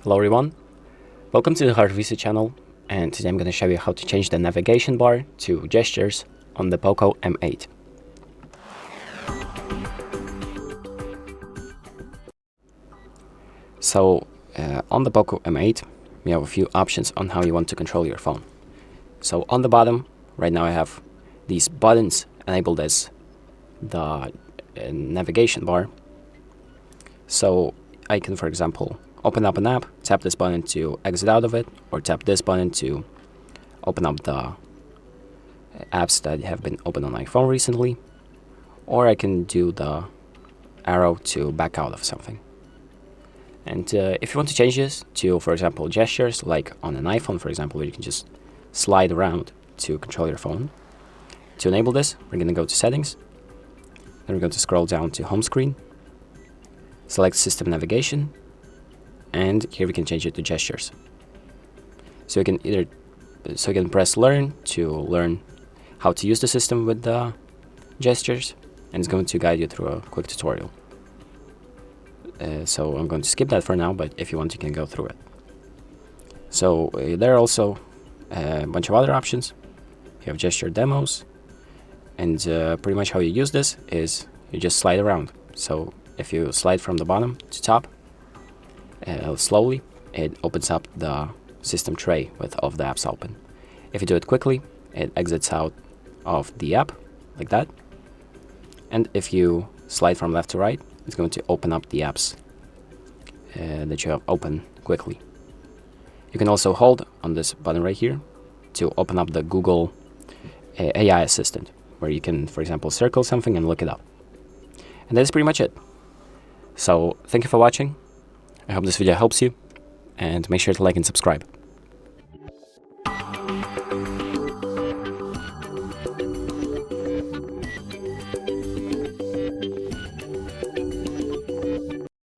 Hello everyone, welcome to the HardReset channel, and today I'm going to show you how to change the navigation bar to gestures on the POCO M8. So on the POCO M8 we have a few options on how you want to control your phone. So on the bottom right now I have these buttons enabled as the navigation bar. So I can, for example, open up an app, tap this button to exit out of it, or tap this button to open up the apps that have been opened on my phone recently, or I can do the arrow to back out of something. And if you want to change this to, for example, gestures, like on an iPhone, for example, where you can just slide around to control your phone. To enable this, we're going to go to Settings, then we're going to scroll down to Home Screen, select System Navigation, and here we can change it to gestures. So you can press Learn to learn how to use the system with the gestures, and it's going to guide you through a quick tutorial. So I'm going to skip that for now, but if you want you can go through it. So there are also a bunch of other options. You have gesture demos, and pretty much how you use this is you just slide around. So if you slide from the bottom to top slowly, it opens up the system tray with all of the apps open. If you do it quickly, it exits out of the app like that. And if you slide from left to right, it's going to open up the apps that you have open quickly. You can also hold on this button right here to open up the Google AI assistant, where you can, for example, circle something and look it up. And that's pretty much it. So thank you for watching. I hope this video helps you, and make sure to like and subscribe.